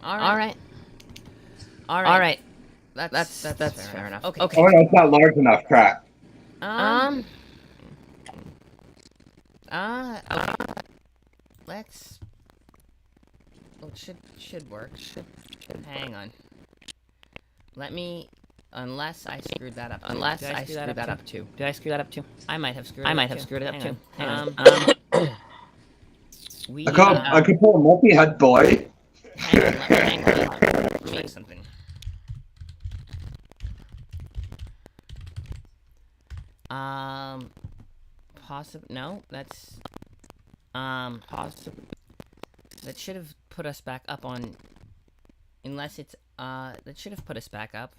Alright. Alright. That's fair enough. Okay. Oh, no, it's not large enough. Crap. Um. Okay. Let's. Oh, it should work. Hang on. Let me. Unless I screwed that up. Unless I screwed that up too. Did I screw that up too? I might have screwed it up too. Hang on. I could pull a multi-head boy. Hang on. Let me check something. No, that's, that should have put us back up on, unless it's, that should have put us back up.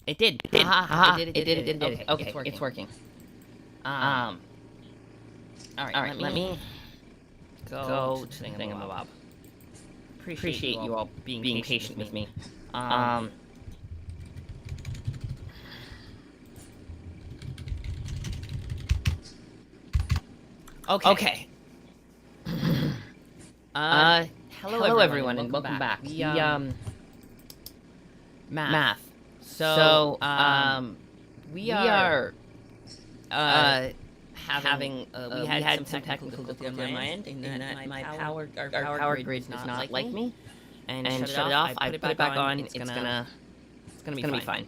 It did. It did. Okay, it's working. Alright, let me go to Thingamabob. Appreciate you all being patient with me. Okay. Hello everyone, and welcome back. Math. So, we are having we had some technical difficulty on my end, and my power grid does not like me, and shut it off. I put it back on. It's gonna be fine.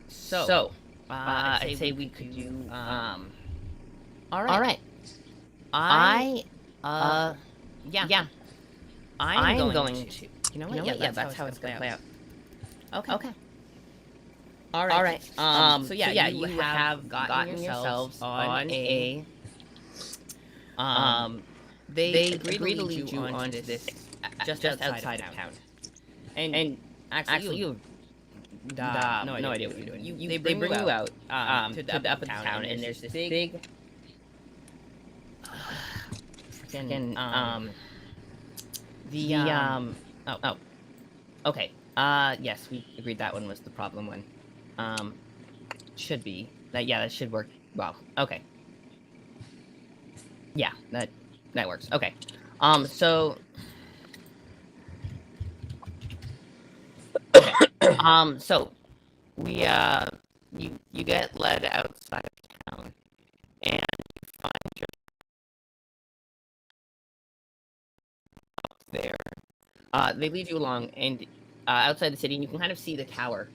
So, I'd say we could do, alright. Yeah. I'm going to. You know what? Yeah, that's how it's gonna play out. Okay. Alright. So you have gotten yourselves on a, they agreed to lead you onto this, just outside of town. And actually you no idea what you're doing. They bring you out to the up of town, and there's this big freaking okay. Yes, we agreed that one was the problem one. Should be that. Yeah, that should work. Well, okay. Yeah, that works. Okay. So. Okay. So we you get led outside of town, and you find your there. They lead you along, and outside the city, and you can kind of see the tower,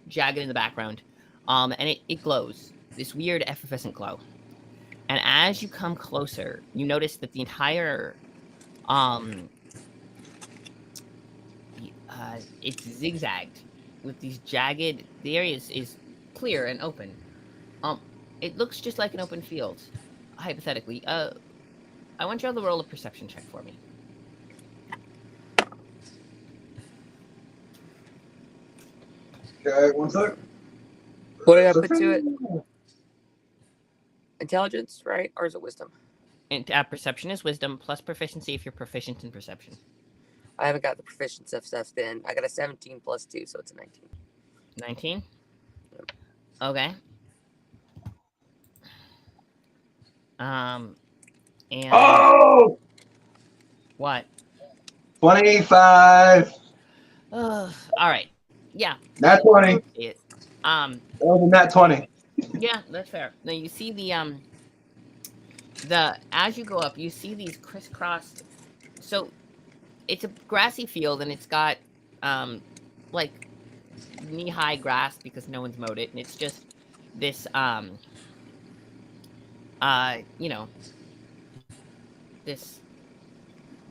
jagged in the background, and it glows, this weird effervescent glow. And as you come closer, you notice that the entire, it's zigzagged with these jagged. The area is clear and open. It looks just like an open field, hypothetically. I want you all to roll a perception check for me. Okay, 1 sec. What did I put to it? Intelligence, right? Or is it wisdom? And perception is wisdom, plus proficiency if you're proficient in perception. I haven't got the proficiency stuff then. I got a 17 plus 2, so it's a 19. 19? Okay. And... Oh! What? 25! Alright. Yeah. Nat 20. That was a nat 20. Yeah, that's fair. Now you see the as you go up, you see these crisscrossed. So it's a grassy field, and it's got like knee-high grass because no one's mowed it, and it's just this you know, this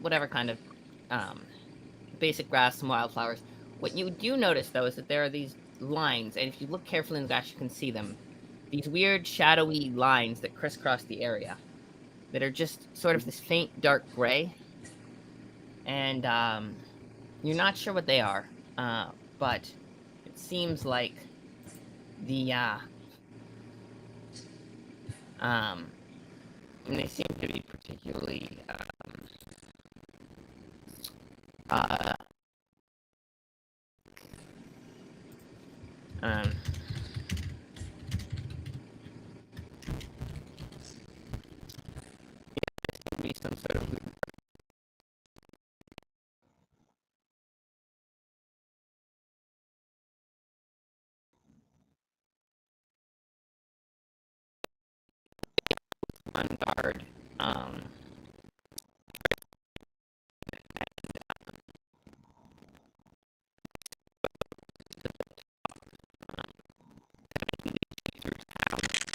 whatever kind of basic grass, some wildflowers. What you do notice though is that there are these lines, and if you look carefully in the grass, you can see them. These weird shadowy lines that crisscross the area, that are just sort of this faint dark gray, and you're not sure what they are, but it seems like the and they seem to be particularly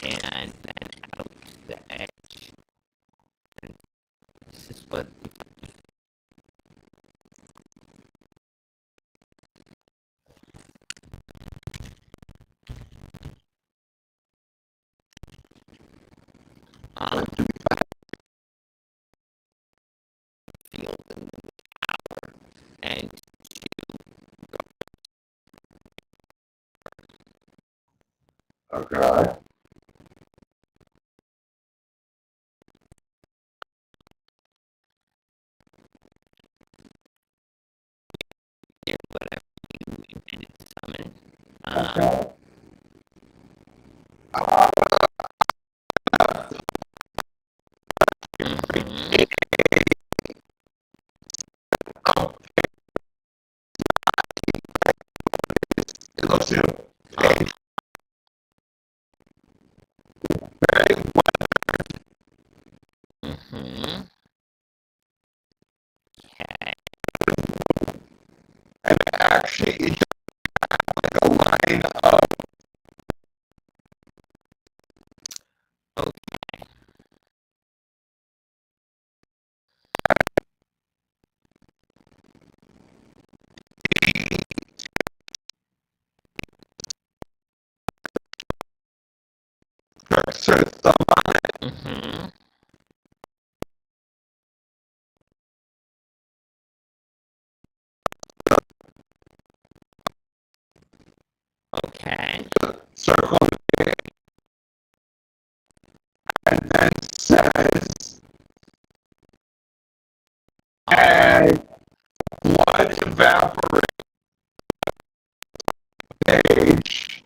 and then out the edge. And this is what field and Okay. hear whatever you intended to summon. Okay. Mhm. It looks you. Mhm. Okay. And actually, it's like a line of Okay. sort of stuff on it. Mhm. Okay. Circle it, and then says, and blood evaporate page,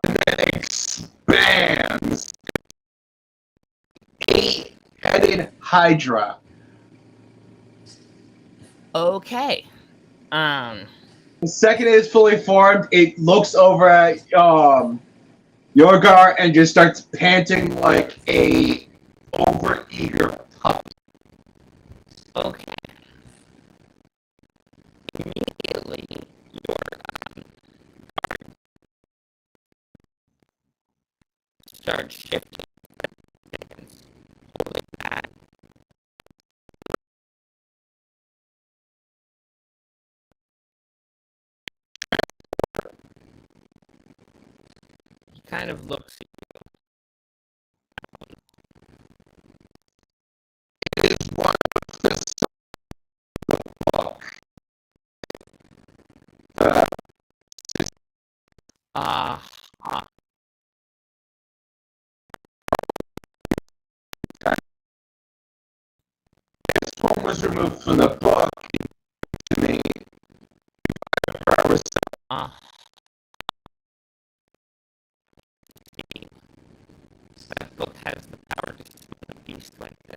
and then expands. 8-headed Hydra. Okay. The second it is fully formed, it looks over at Yorgar and just starts panting like a overeager puppy. Okay. Immediately, your start shifting seconds. Holding that. He kind of looks at It is one of the book. ah, This one was removed from the book to me. I was ah. That book has the power to summon a beast like this.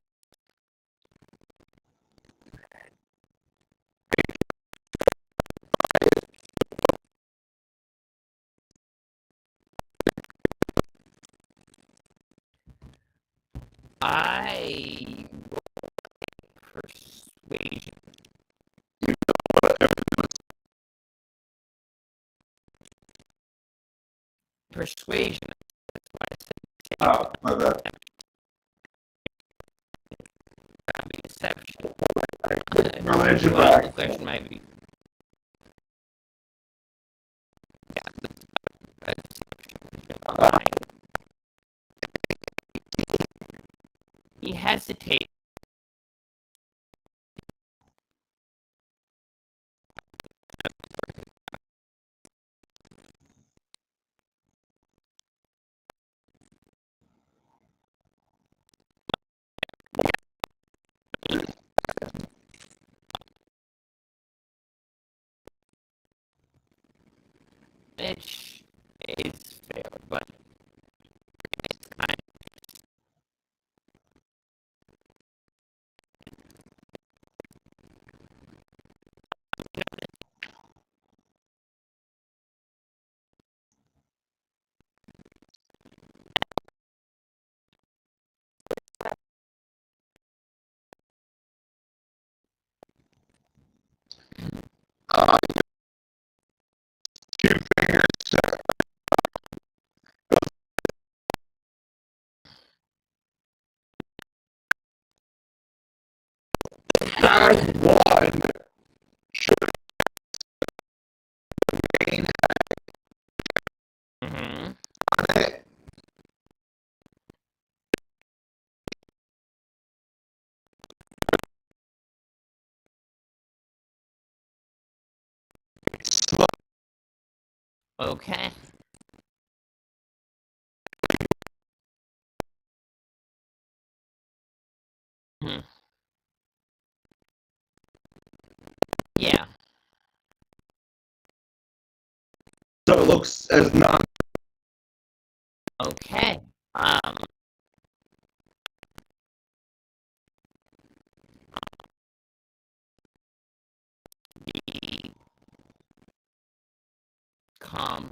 I persuasion. Persuasion. That's why I said oh, my bad. that'd be deception. Religion Well, the back. question might be, yeah, deception. Lying. He hesitates. Which is fair, but it's kind your fingers. As one should remain Mm-hmm. on it. Slow. Okay. Hmm. Yeah. So it looks as non. Okay. The com.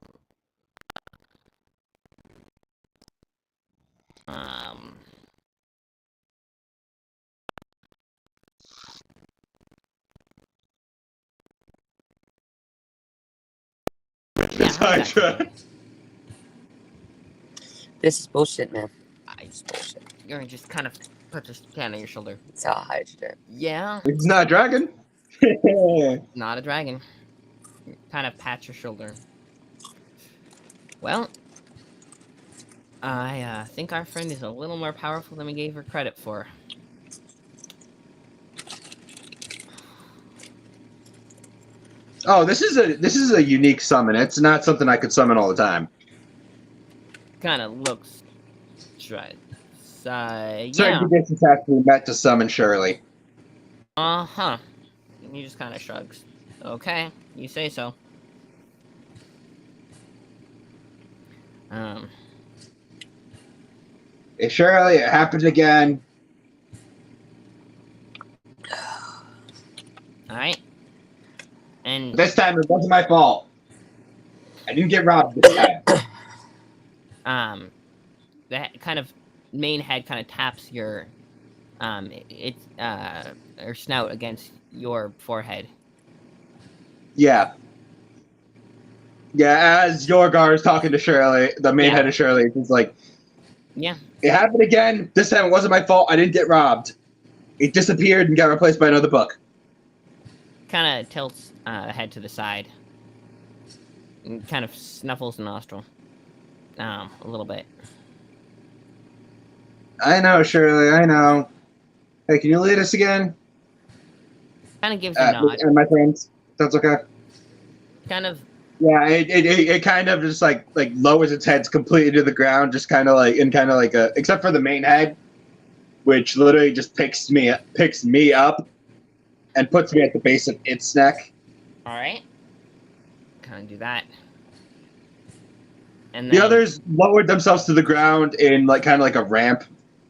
Um. Yeah. How's that going? This is bullshit, man. It's bullshit. You're just kind of put your hand on your shoulder. That's how I hide it. Yeah. It's not a dragon. Not a dragon. Kind of pat your shoulder. Well, I think our friend is a little more powerful than we gave her credit for. Oh, this is a unique summon. It's not something I could summon all the time. Kind of looks. Right. Certain Yeah. conditions have to be met to summon Shirley. Uh-huh. He just kind of shrugs. Okay, you say so. Hey, Shirley, it happened again. Alright. And This time it wasn't my fault. I didn't get robbed this time. that kind of main head kind of taps your or snout against your forehead. Yeah. Yeah, as Yorgar is talking to Shirley, the main head of Shirley, he's like, yeah, it happened again. This time it wasn't my fault. I didn't get robbed. It disappeared and got replaced by another book. kind of tilts the head to the side. And kind of snuffles the nostril. A little bit. I know, Shirley, I know. Hey, can you lead us again? Kind of gives a nod. And my friends, that's okay. Kind of. Yeah, it kind of just like lowers its head completely to the ground, just kind of like a, except for the main head, which literally just picks me up and puts me at the base of its neck. All right. Kind of do that. And the then, others lowered themselves to the ground in like kind of like a ramp,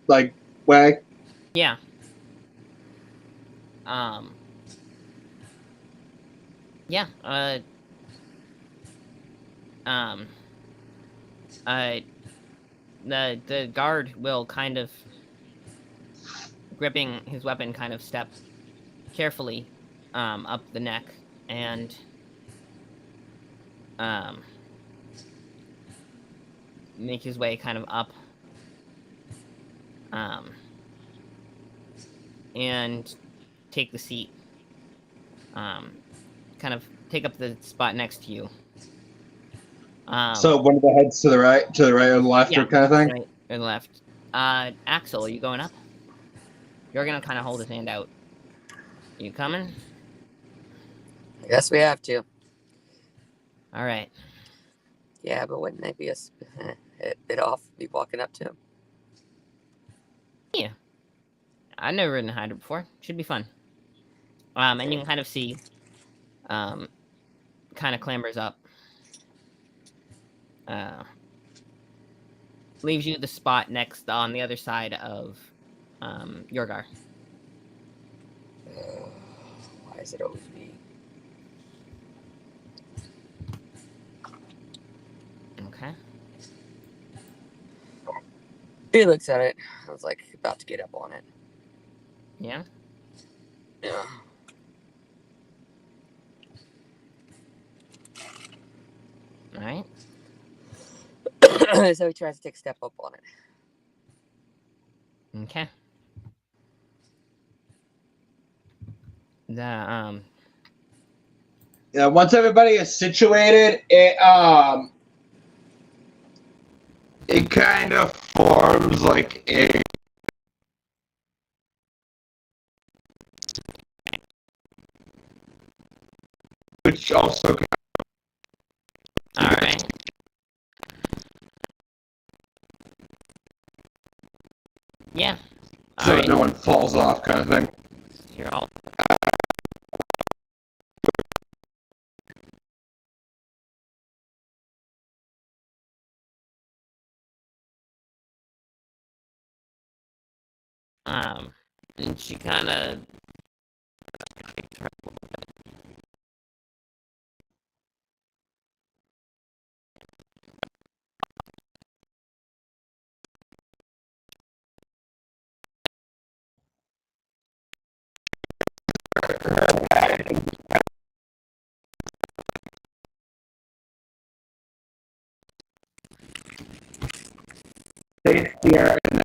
like way. Yeah. Yeah. The guard will kind of, gripping his weapon, kind of step carefully up the neck and make his way kind of up and take the seat, kind of take up the spot next to you. So one of the heads to the right or the left, Yeah, or kind of thing. right or left. Axel, are you going up? You're gonna kind of hold his hand out. You coming? I guess we have to. All right. Yeah, but wouldn't that be a bit off? Be walking up to him. Yeah. I've never ridden a Hydra before. Should be fun. And you can kind of see, kind of clambers up. Leaves you the spot next on the other side of, Yorgar. Why is it always me? Okay. He looks at it. I was like about to get up on it. Yeah. Yeah. All right. So he tries to take a step up on it. Okay. Yeah, once everybody is situated, it kind of forms like a which also all right. Yeah. All so right. no one falls off kind of thing. You're all. And she kind of. Stays here and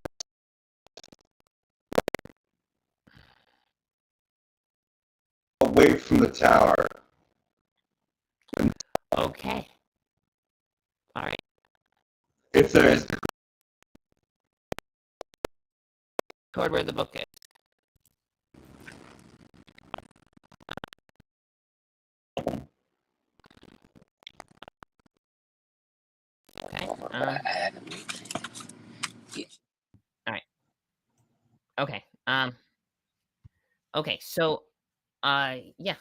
away from the tower. Okay. All right. If there is Toward where the book is. Okay. All right. Okay. Okay. So, yeah,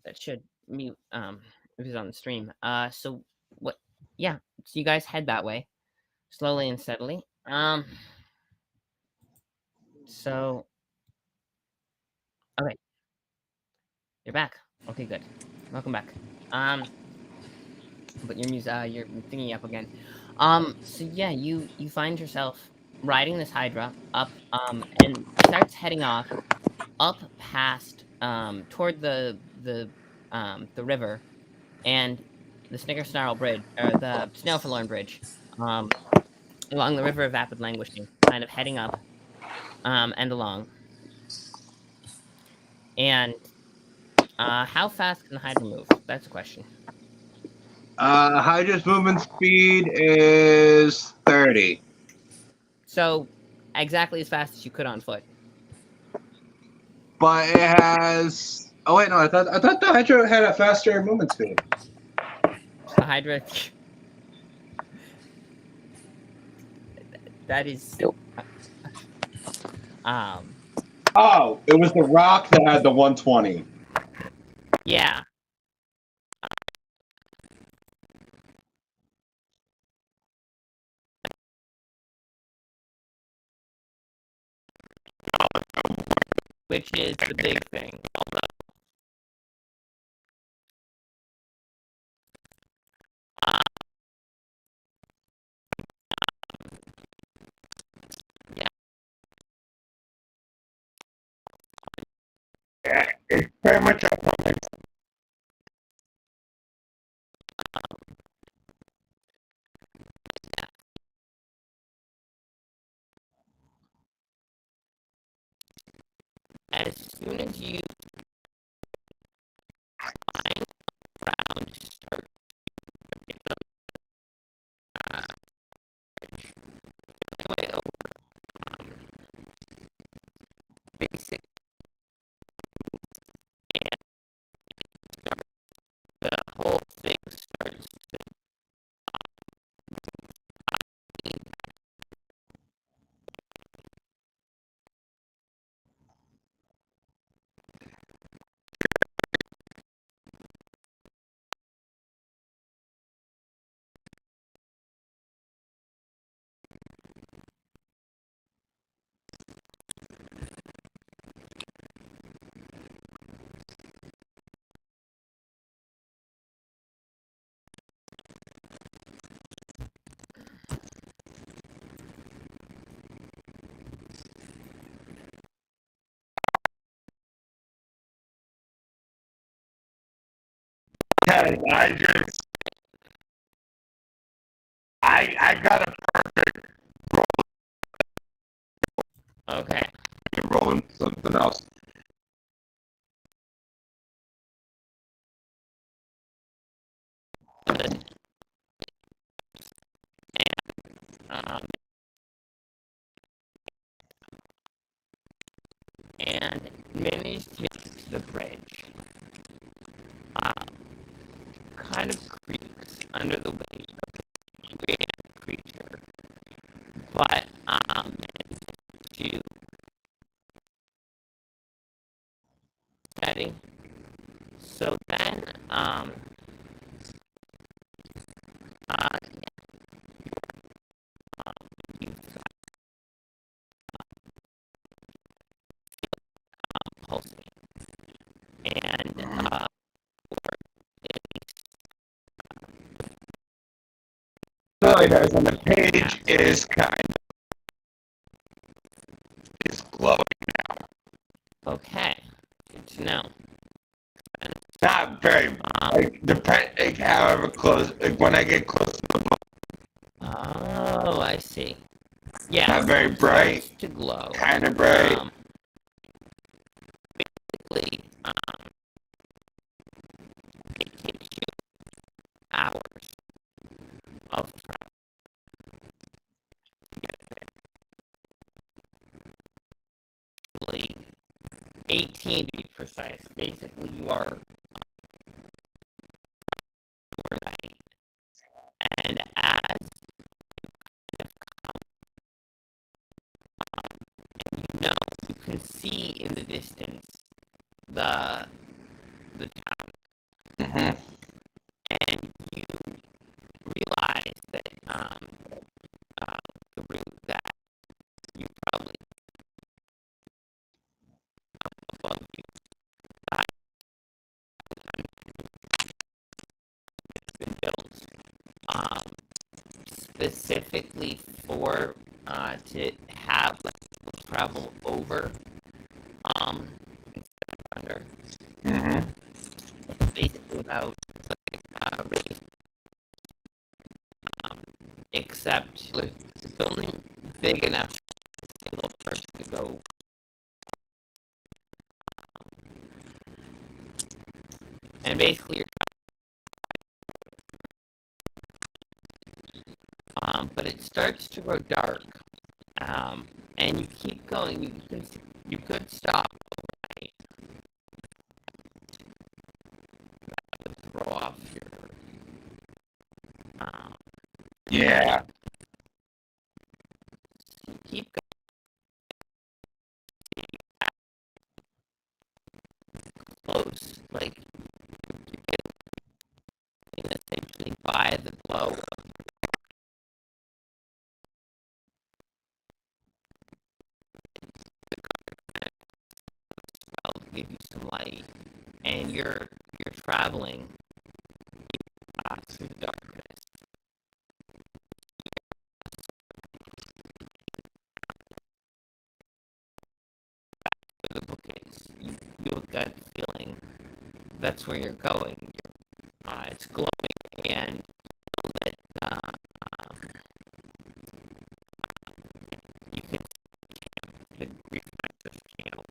that should mute. If it's on the stream. So what? Yeah. So you guys head that way, slowly and steadily. So. Okay. You're back. Okay. Good. Welcome back. But your your thingy up again. So yeah, you find yourself riding this hydra up, and starts heading off up past, toward the river and the Snicker Snarl Bridge, or the Snail Forlorn Bridge, um, along the River of Vapid Languishing, kind of heading up, and along. And how fast can the hydra move? That's a question. Hydra's movement speed is 30. So exactly as fast as you could on foot. But it has oh wait, no, I thought the Hydra had a faster movement speed. So the hydra. That is. Nope. Oh, it was the rock that had the 120. Yeah. Which is the big thing. Yeah. Yeah, it's very much a As soon as you find ground, start uh, way over, basic, and the whole thing starts to be. I just I got a Okay. rolling something else. And managed to make the bridge. Kind of creaks under the weight of the giant creature, but to steady. So then you pulsing, and So it is, and the page is kind of is glowing now. okay, good to know. Not very like however close, like when I get close to the book. Oh, I see. Yeah, Not very bright. to glow. Kind of bright. Basically, it takes you hours of travel to get there. Actually, 18 to be precise. Basically, you are overnight, and as you can see in the distance the town, Mm-hmm. and you realize that the route that you probably above you that has been built specifically for to have like travel over instead of under. Mm-hmm. Basically without really, except it's only big enough for a single person to go. And basically, but it starts to grow dark, and you keep going. You could stop overnight. That would throw off your. Yeah. You keep going close, like you get essentially by the glow. I'll give you some light, and you're traveling through the darkness. The book is you have a gut feeling that's where you're going. It's glowing, and you know that you can see the Griefmiser's channel,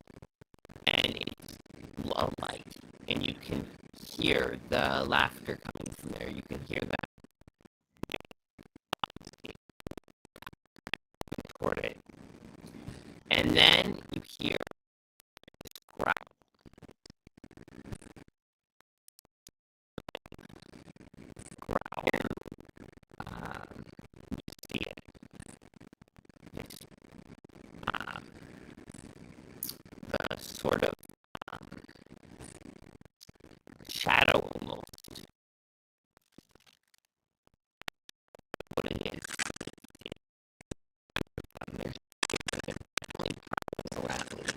and it's low light, and you can hear the laughter coming from there. You can hear that toward it, and then you hear this growl. You see it. It's the sort of shadow almost. What it is, there's definitely problems around.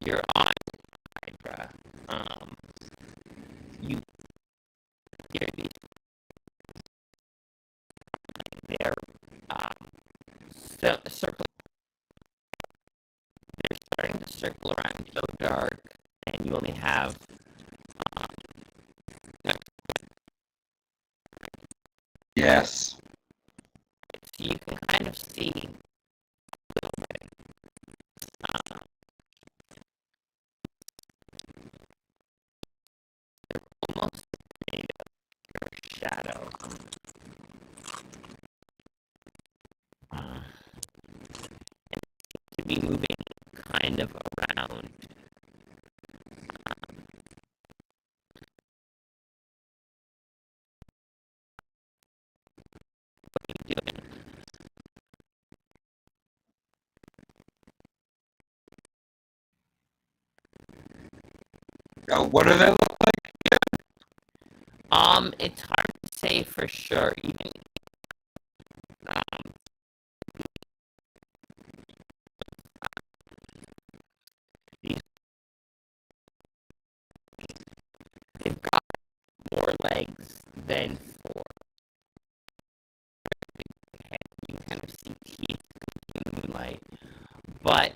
You're on Hydra. You hear these. They're circle. They're starting to circle around so dark, and you only have Yes. So you can kind of see a little bit. Almost made of your shadow. To be moving kind of around. What are you doing? What do they look like? It's hard to say for sure. Even these, they've got more legs than four. You can kind of see teeth in the moonlight, but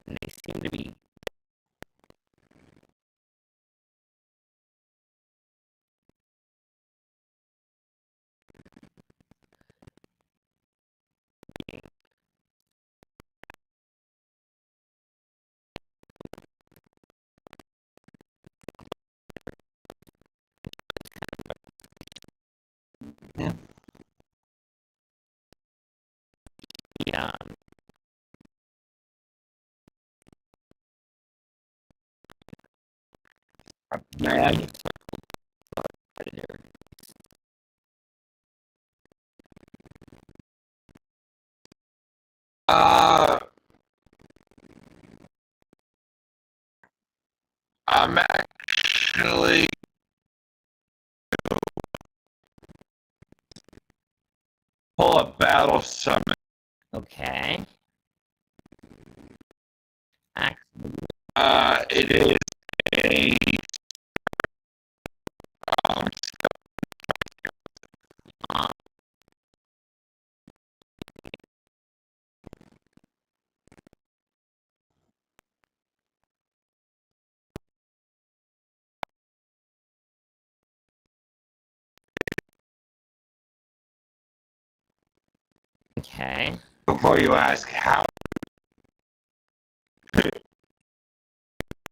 they seem to be Yeah. yeah. Yeah. Predator. I'm actually pull a battle summon. Okay. It is a um, Okay. before you ask how.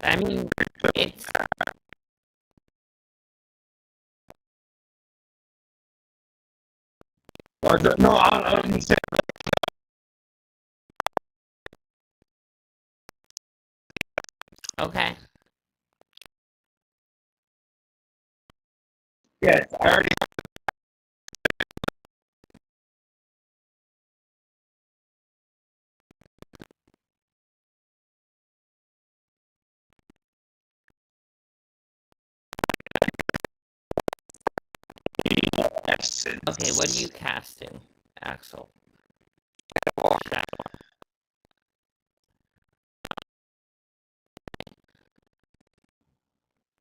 I mean, it's No, I'm saying. okay. Yes, I already. Essence. Okay, what are you casting, Axel? Shadow.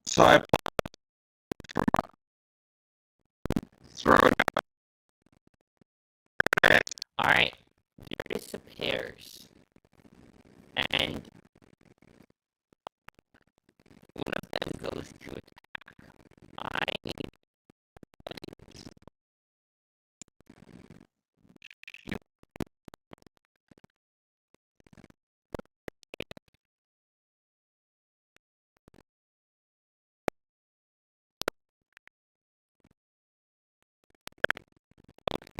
So I throw it. Alright. It disappears. And one of them goes to attack. I need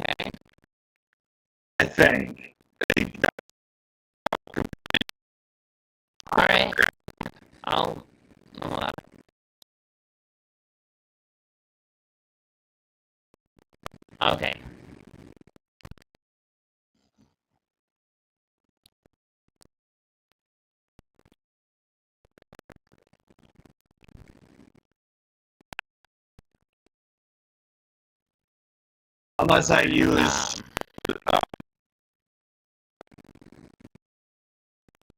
okay. I think Well, okay. Unless I use.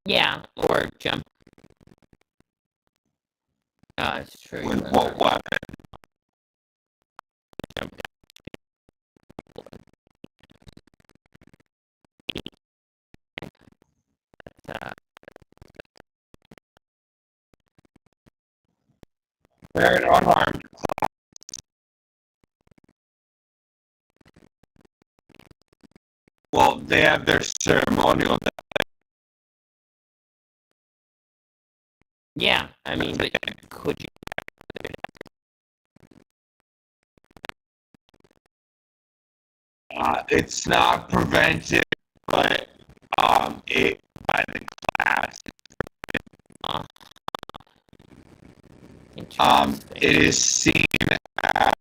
Yeah, or jump. It's true. With what weapon? Jump down. They're unarmed. Well, they have their ceremonial. Yeah, I mean, but could you? It's not prevented, but it by the class. Interesting. It is seen as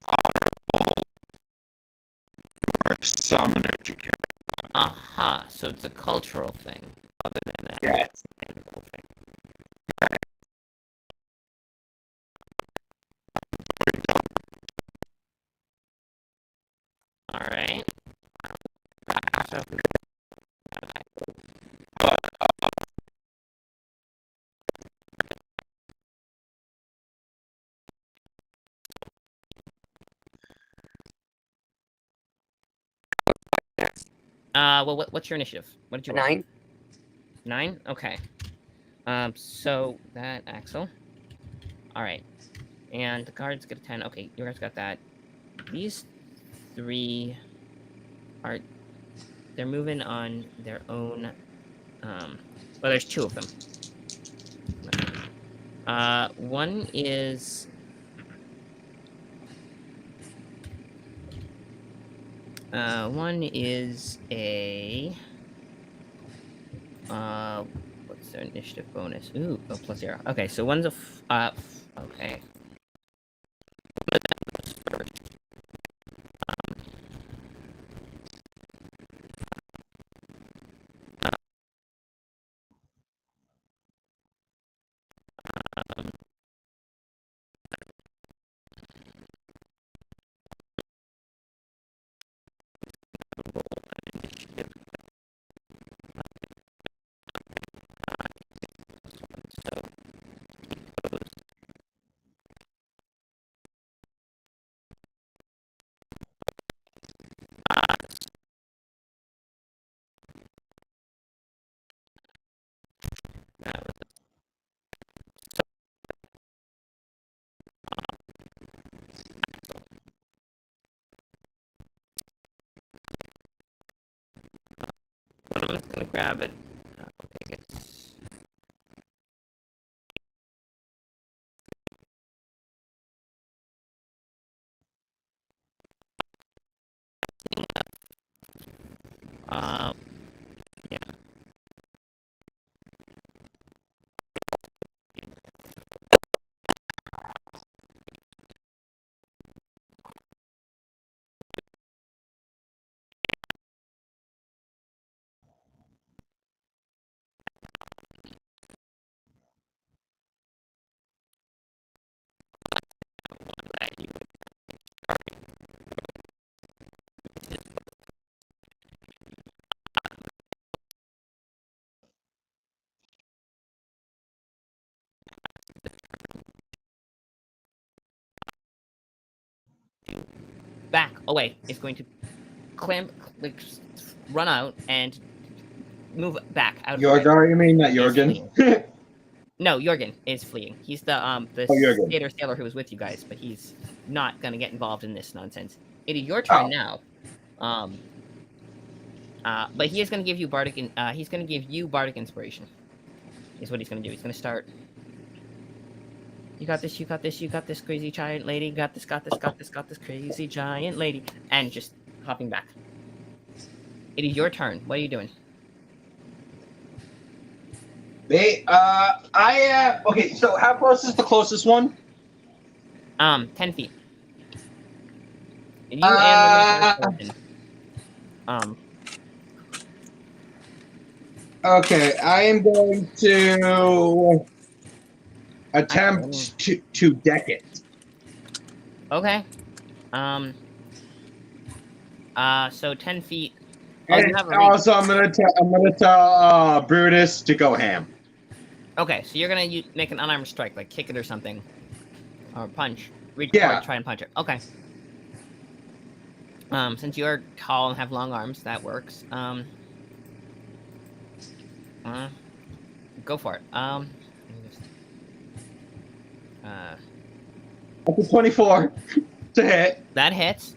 honorable for a summoner to carry. Aha, so it's a cultural thing, other than a Yes. mechanical thing. All right. Well, what's your initiative? What did you roll? 9. 9? Okay. So that Axel. All right. And the guards get a 10. Okay, you guys got that. These 3 are they're moving on their own. Well, there's 2 of them. One is a what's their initiative bonus? Ooh, oh, +0. Okay, so one's a okay. One of them's gonna grab it. Okay, it's... yeah. Back away. It's going to clamp, like, run out and move back out of the way. Yorgar, you mean, not He's Jorgen? fleeing. No, Jorgen is fleeing. He's the Jorgen. skater sailor who was with you guys, but he's not gonna get involved in this nonsense. It is your turn now. But he is gonna give you bardic. He's gonna give you bardic inspiration. Is what he's gonna do. He's gonna start. You got this. You got this. You got this, crazy giant lady. Got this. Got this. Got this. Got this, crazy giant lady. And just hopping back. It is your turn. What are you doing? Okay, so how close is the closest one? 10 feet. You and one of the first person. Okay, I am going to let me- attempt to deck it. Okay. So 10 feet. Oh, And you have a reach. also, I'm gonna tell Brutus to go ham. Okay, so you're gonna make an unarmed strike, like kick it or something, or punch. Reach Yeah. forward, try and punch it. Okay. Since you're tall and have long arms, that works. Go for it. Let me just, That's a 24 to hit. that hits.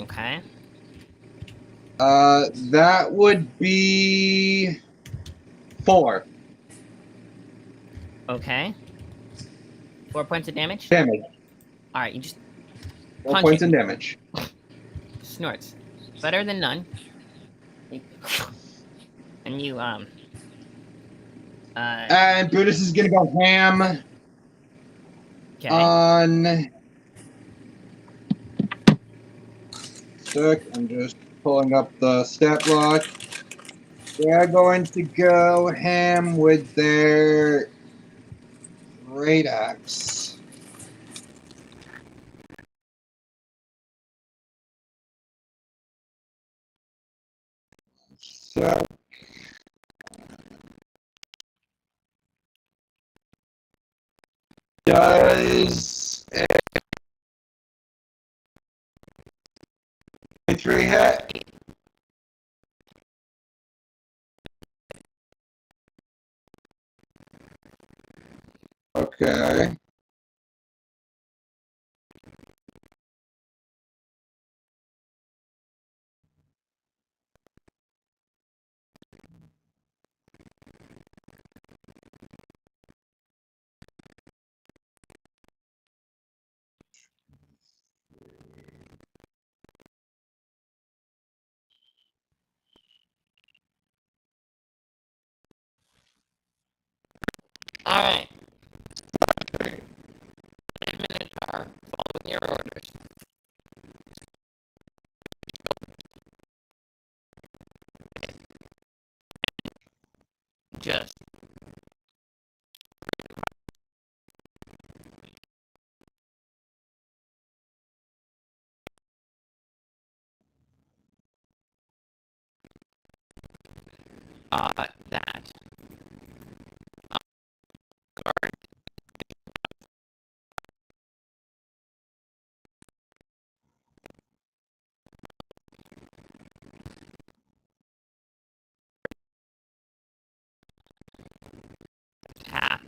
Okay. That would be 4 Okay. 4 points of damage. damage. All right, you just 4 punch points it. in damage. Snorts. Better than none. And you And Brutus is gonna go ham okay. on. I'm just pulling up the stat block. They're going to go ham with their great axe. So does a 3 hit? Okay. All right. Minotaur, following your orders. Just that. Guard. Attack.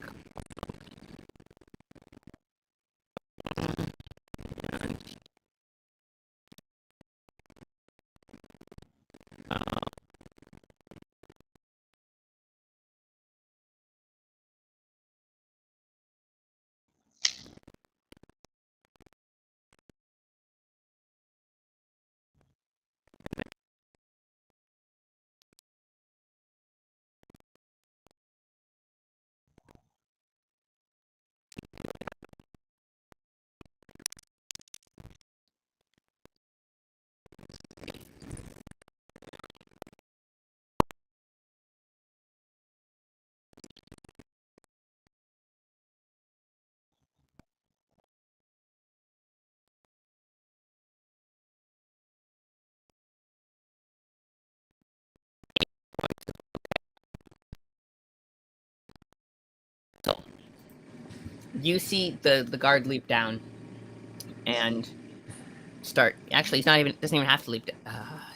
So you see the guard leap down and start. Actually, he's not even doesn't even have to leap.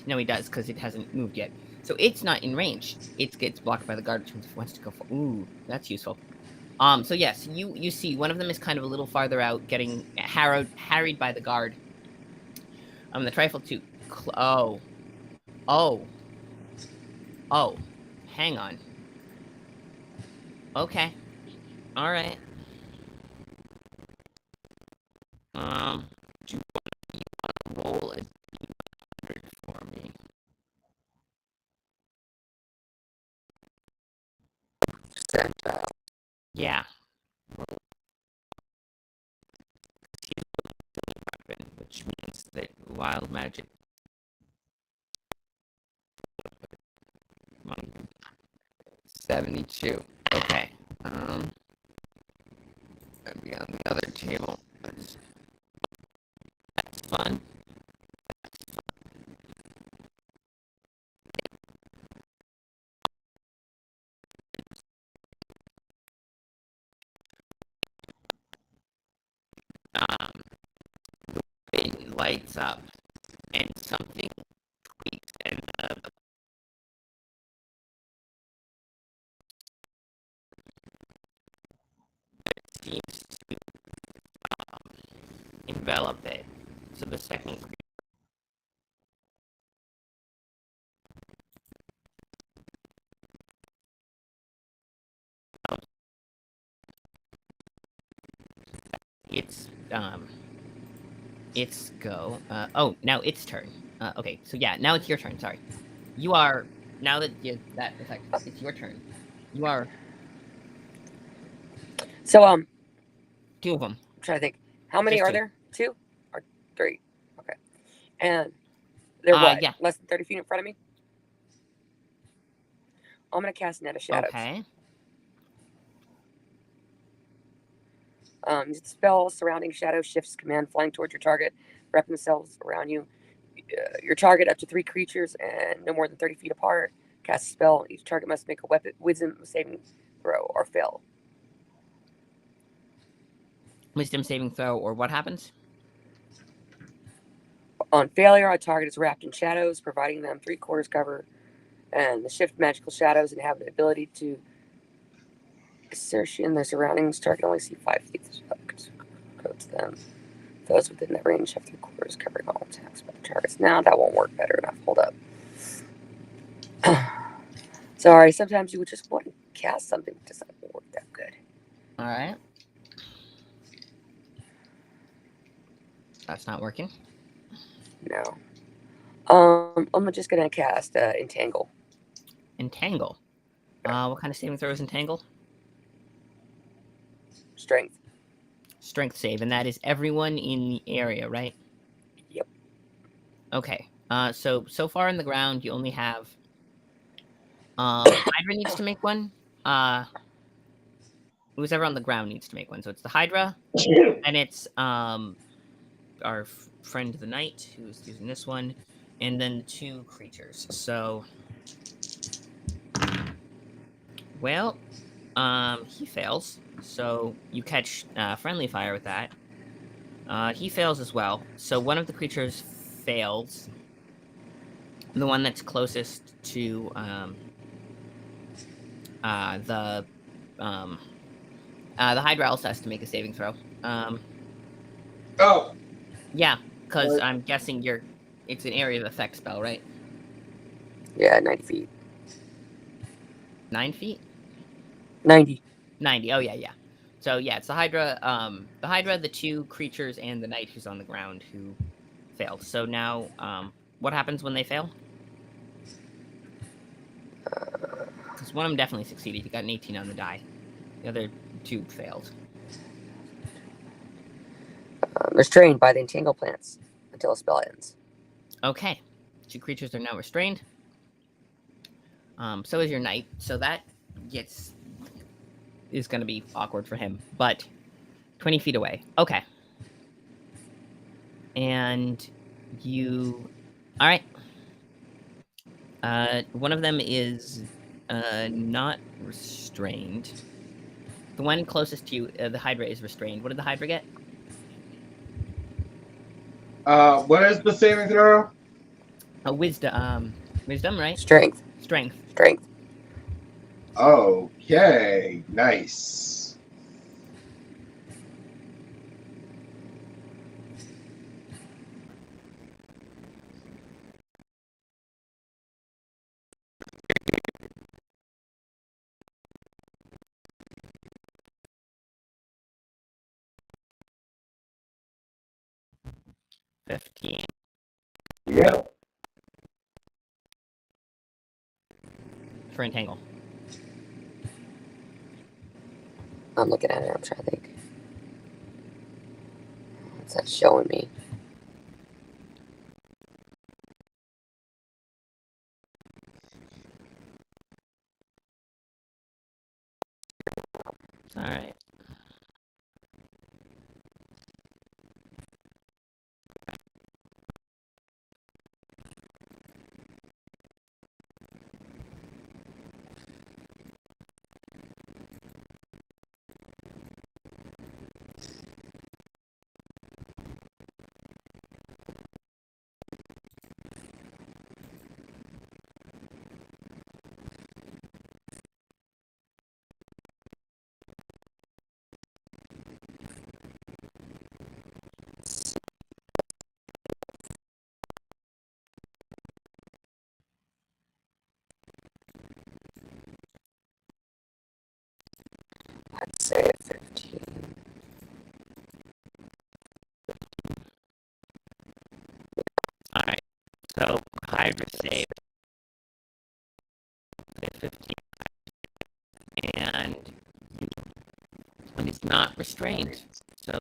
No, he does because it hasn't moved yet. So it's not in range. It gets blocked by the guard, which wants to go for. Ooh, that's useful. So yes, you see one of them is kind of a little farther out, getting harried by the guard. The trifle too. Oh, hang on. Okay, all right. Do you want to percentile. Yeah. Weapon, which means that wild magic. 72. Okay. That'd be on the other table. That's fun. It lights up, and something tweaks, and seems to envelop it. So the second it's go. Oh, now it's turn. Okay, so yeah, now it's your turn. Sorry, you are now that that effect. It's your turn. You are So, 2 of them. I'm trying to think. How many Just are 2. there? 2 or 3? Okay. And they're what? Yeah. Less than 30 feet in front of me? I'm going to cast Net of Shadows. Okay. The spell surrounding shadow shifts command flying towards your target, wrap themselves around you. Your target up to 3 creatures and no more than 30 feet apart. Cast a spell. Each target must make a wisdom saving throw or fail. Wisdom saving throw, or what happens? On failure, a target is wrapped in shadows, providing them 3/4 cover, and the shift magical shadows and have the ability to assertion their surroundings. Target only see 5 feet. Codes them. Those within that range have 3/4 covering all attacks by the targets. Now that won't work better enough. Hold up. Sorry, sometimes you would just want to cast something that doesn't work that good. All right. That's not working. No. I'm just gonna cast Entangle. Entangle. What kind of saving throw is Entangle? Strength. Strength save, and that is everyone in the area, right? Yep. Okay. So far in the ground, you only have. Hydra needs to make one. Who's ever on the ground needs to make one. So it's the Hydra, and it's our friend the Knight who's using this one, and then 2 creatures. So, well, he fails. So you catch friendly fire with that. He fails as well. So one of the creatures fails. The one that's closest to the Hydra also has to make a saving throw. Oh, Yeah, because What? I'm guessing it's an area of effect spell, right? Yeah, 90 feet. 9 feet? 90. 90. Oh, yeah. So, yeah, it's the Hydra, the 2 creatures, and the Knight who's on the ground who failed. So now, what happens when they fail? Because one of them definitely succeeded. You got an 18 on the die. The other 2 failed. Restrained by the Entangle plants until a spell ends. Okay. 2 creatures are now restrained. So is your Knight. So that is going to be awkward for him. But 20 feet away. Okay. And you... All right. One of them is not restrained. The one closest to you, the Hydra, is restrained. What did the Hydra get? what is the saving throw? A wisdom. Wisdom, right? Strength. Strength. Strength. Okay, nice. $15. Yep. For Entangle. I'm looking at it. I'm trying to think. What's that showing me? All right. I'd say 15. All right. So Hydra saved at 15, and he's not restrained. So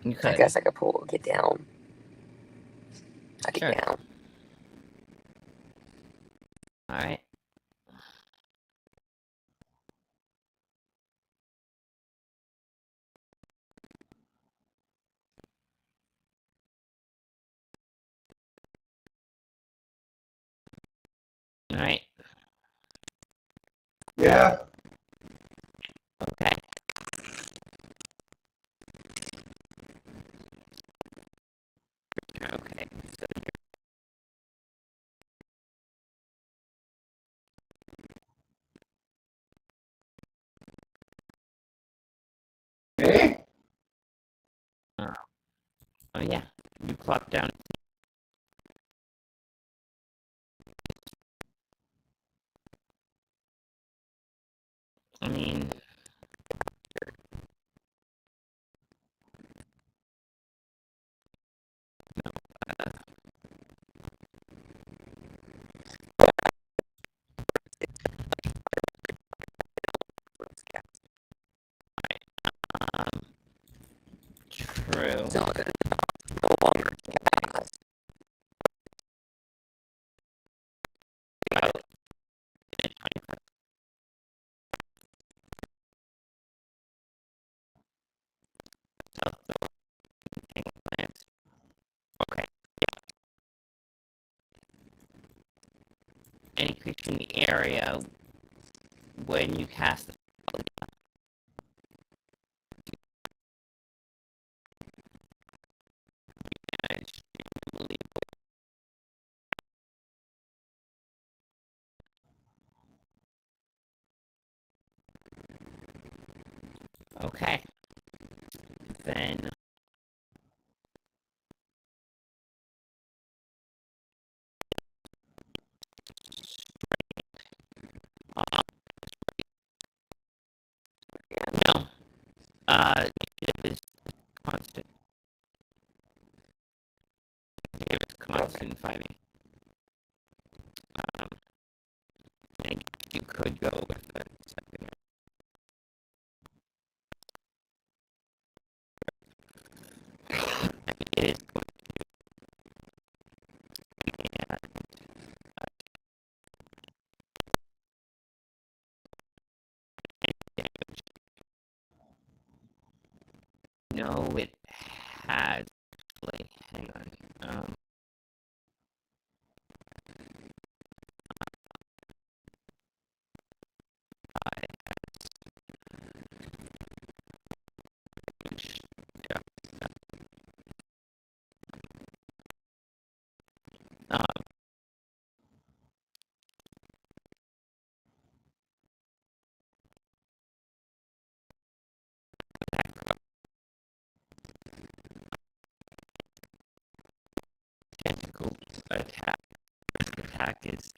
you I could. guess I could get down. I get Sure. down. All right. All right. Yeah. Okay. Okay. So Hey. oh yeah, you plop down. I mean, um, true. So no longer cast. Okay. Any creature in the area when you cast the damage, you believe. Okay. Then no. It is constant. It is constant fighting. I think you could go with the second. It is going to be damage. No, it has. Actually, hang on. Yeah. Um, tentacle attack. Attack is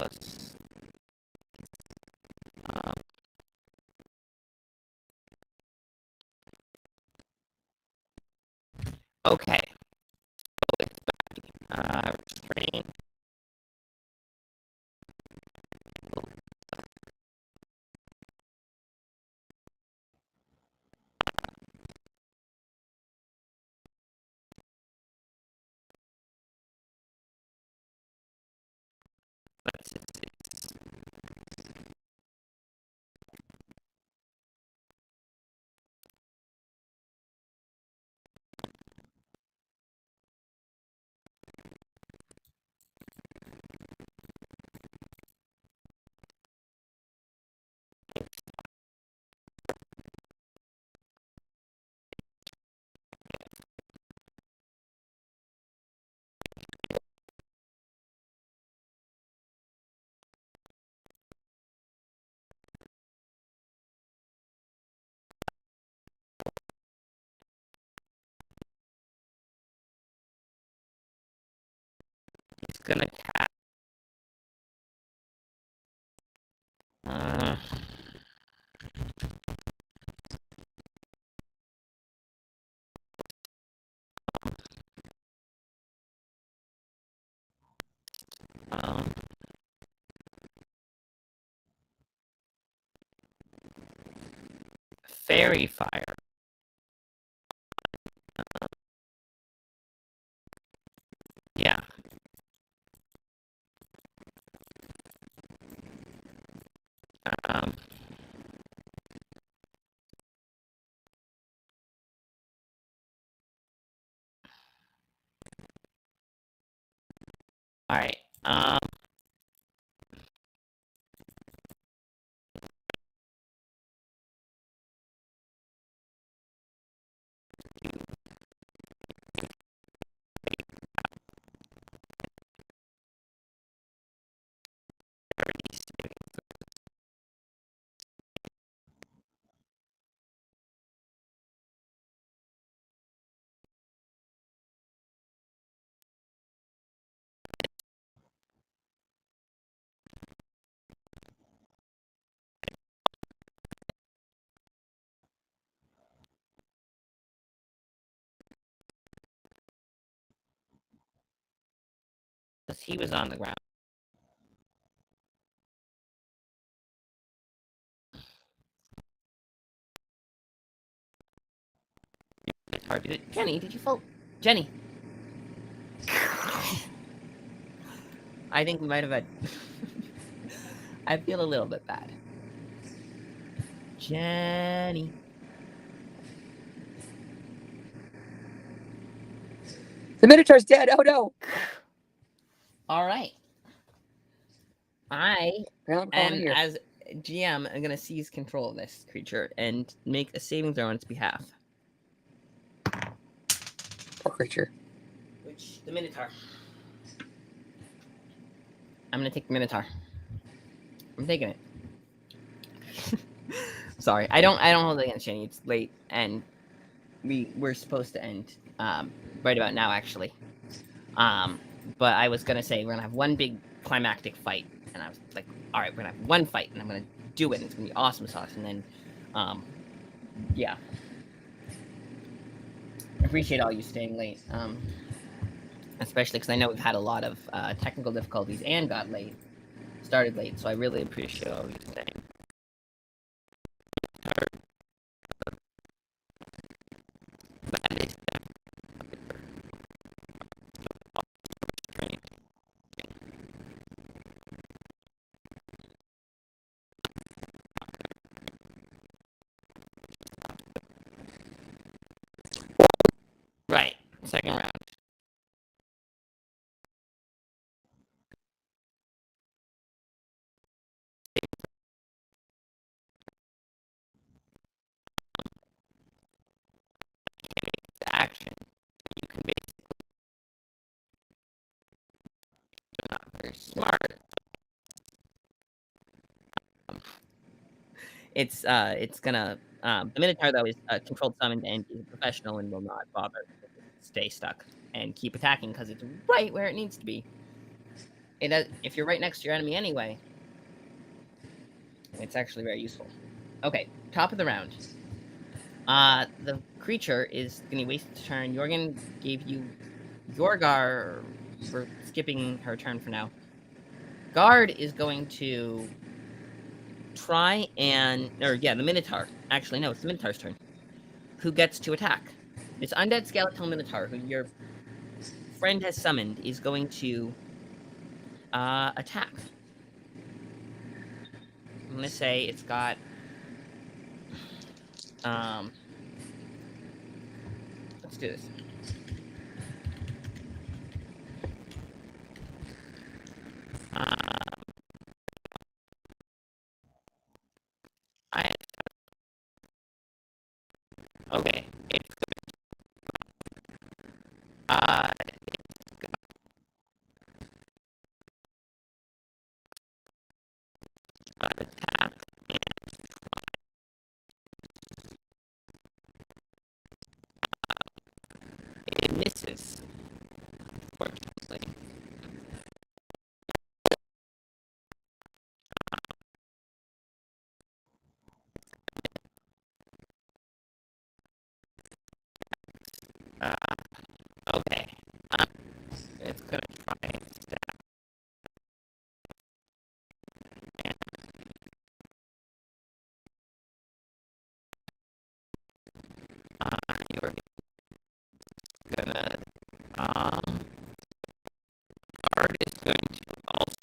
us. Um, okay. So it's restrain. Let's see. He's gonna cast. Um, Fairy Fire. Yeah. Um, all right. Because he was on the ground. It's hard to do. Jenny, did you fall? Jenny. I think we might have had. I feel a little bit bad. Jenny. The Minotaur's dead. Oh no. All right. I Well, I'm calling it am, here. as GM, I'm going to seize control of this creature and make a saving throw on its behalf. Poor creature. Which, the Minotaur. I'm going to take the Minotaur. I'm taking it. Sorry, I don't hold it against Jenny. It's late, and we're supposed to end right about now, actually. But I was gonna say we're gonna have one big climactic fight, and I was like, all right, we're gonna have one fight, and I'm gonna do it, and it's gonna be awesome sauce, and then, yeah. I appreciate all you staying late, especially because I know we've had a lot of technical difficulties and started late, so I really appreciate all you staying. That is great. Right, second round. Action. You can basically not very smart. It's gonna the Minotaur though is controlled summoned and is a professional and will not bother to stay stuck and keep attacking because it's right where it needs to be. if you're right next to your enemy anyway, it's actually very useful. Okay, top of the round. The creature is going to waste its turn. Jorgen gave you Yorgar. We're skipping her turn for now. Guard is going to try and, the Minotaur. Actually, no, it's the Minotaur's turn. Who gets to attack? This undead skeletal Minotaur, who your friend has summoned, is going to attack. I'm gonna say it's got let's do this. I okay. It's attack. It misses. Fortunately. Okay. It's gonna try and stab. You're gonna Guard is going to also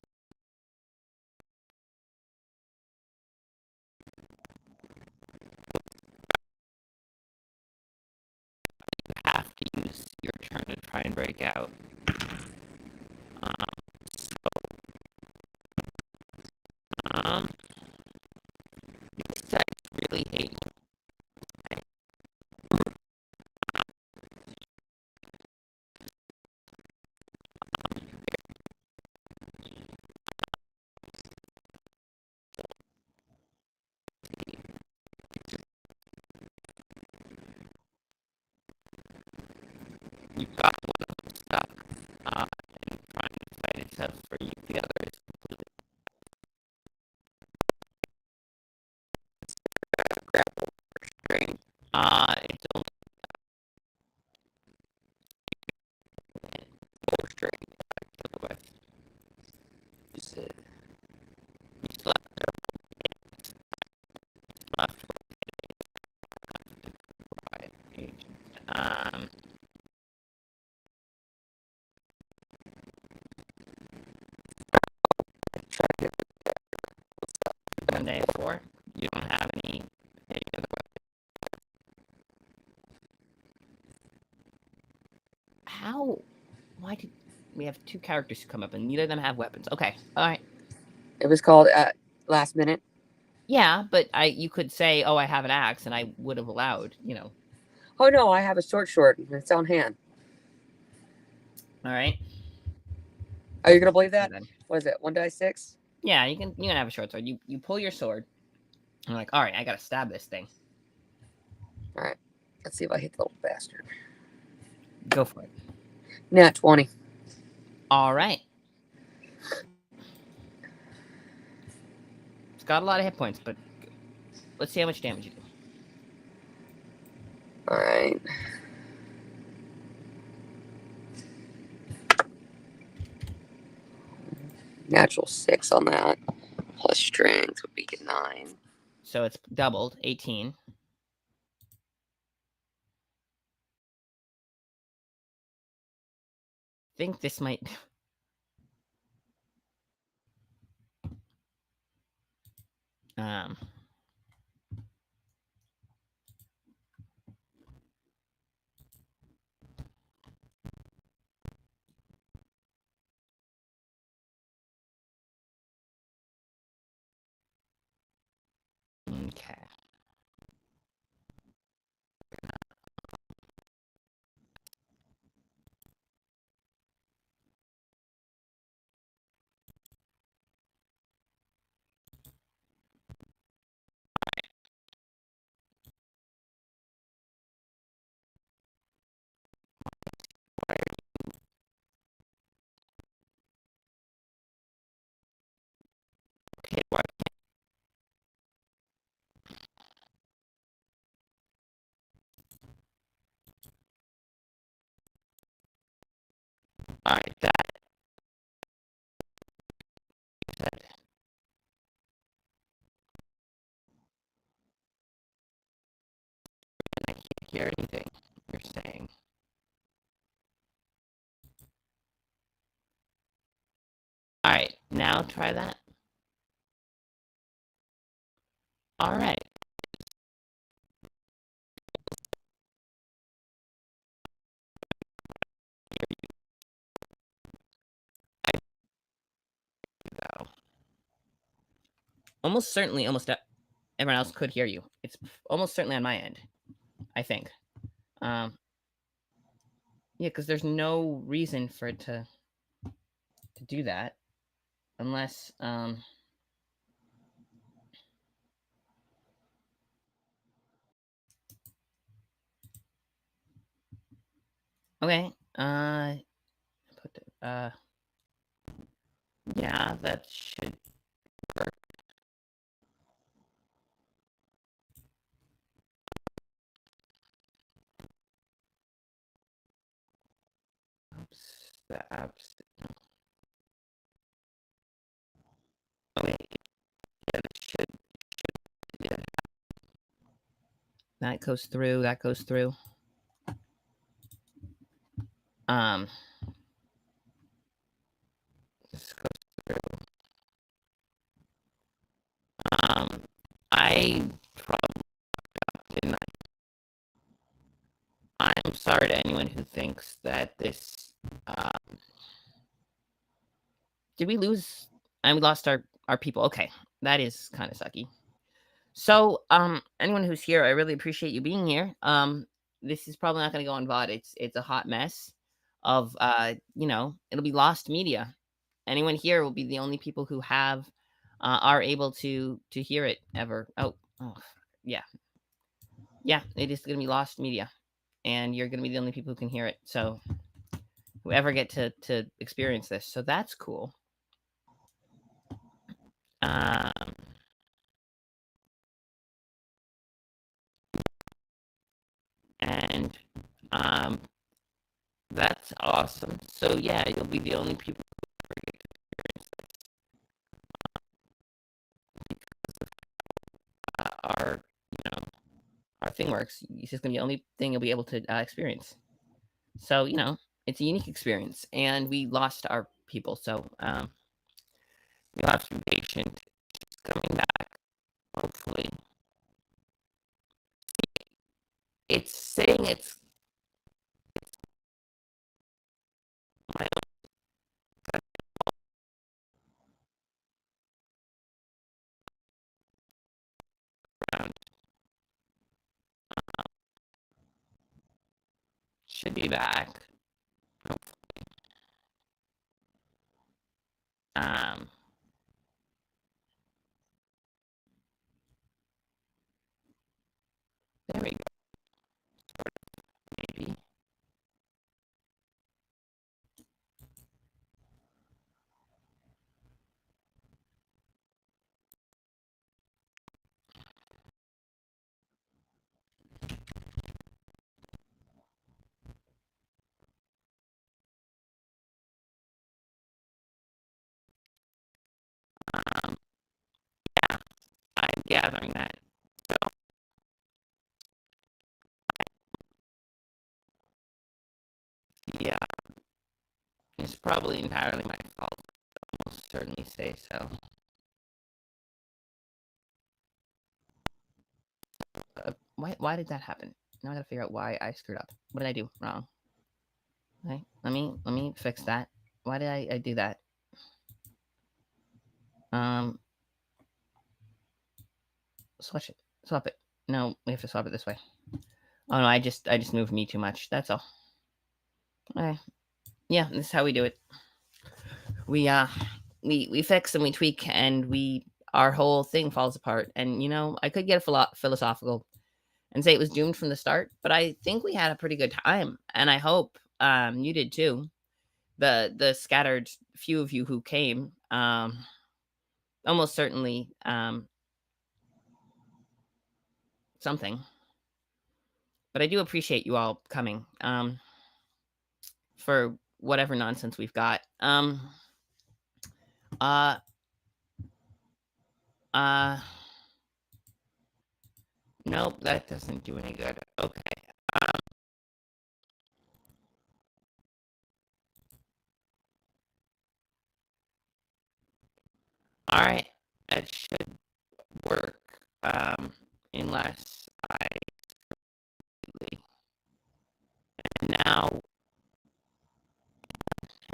have to use your turn to try and break out. Um, these guys really hate you. You've got one of them stuck, and trying to fight itself for you. The other is completely grapple restrained. It's only more restrained with. You said you still have left. Um, one day 4. You don't have any other weapons. How? Why did we have 2 characters who come up and neither of them have weapons? Okay, all right. It was called last minute. Yeah, but you could say, "Oh, I have an axe," and I would have allowed, Oh no, I have a short. It's on hand. All right. Are you gonna believe that? Then. What is it? 1d6? Yeah, you can have a short sword. You pull your sword. I'm like, all right, I gotta stab this thing. All right. Let's see if I hit the little bastard. Go for it. Nat 20. All right. It's got a lot of hit points, but let's see how much damage you do. All right. Natural 6 on that. Plus strength would be 9. So it's doubled, 18. I think this might. Okay. All right, that said. I can't hear anything you're saying. All right, now try that. All right. Though. Almost certainly, everyone else could hear you. It's almost certainly on my end, I think. Yeah, because there's no reason for it to do that unless okay. Put yeah, that should work. Oops, the apps. Okay, yeah, that should. Yeah. That goes through. That goes through. This goes through. I probably didn't. I'm sorry to anyone who thinks that this. Did we lose? And we lost our people. Okay, that is kind of sucky. So, anyone who's here, I really appreciate you being here. This is probably not going to go on VOD. It's a hot mess of it'll be lost media. Anyone here will be the only people who have are able to hear it ever. Oh, yeah, it is going to be lost media, and you're going to be the only people who can hear it. So, whoever get to experience this, so that's cool. And that's awesome. So yeah, you'll be the only people who ever get to experience this because of our our thing works. It's just gonna be the only thing you'll be able to experience. So it's a unique experience, and we lost our people. So you'll have to be patient. She's coming back, hopefully. It's saying it's my own. Should be back. Hopefully. There we go. Maybe. Yeah, I'm gathering that. So yeah, it's probably entirely my fault. I'll certainly say so. Why did that happen? Now I gotta figure out why I screwed up. What did I do wrong? Okay, let me fix that. Why did I do that? Switch it. Swap it. No, we have to swap it this way. Oh no, I just moved me too much. That's all. Okay. Yeah, this is how we do it. We fix and we tweak, and our whole thing falls apart. And I could get philosophical and say it was doomed from the start, but I think we had a pretty good time, and I hope you did too. The scattered few of you who came, almost certainly something. But I do appreciate you all coming for whatever nonsense we've got. Uh, nope, that doesn't do any good. Okay. All right, that should work. Unless I now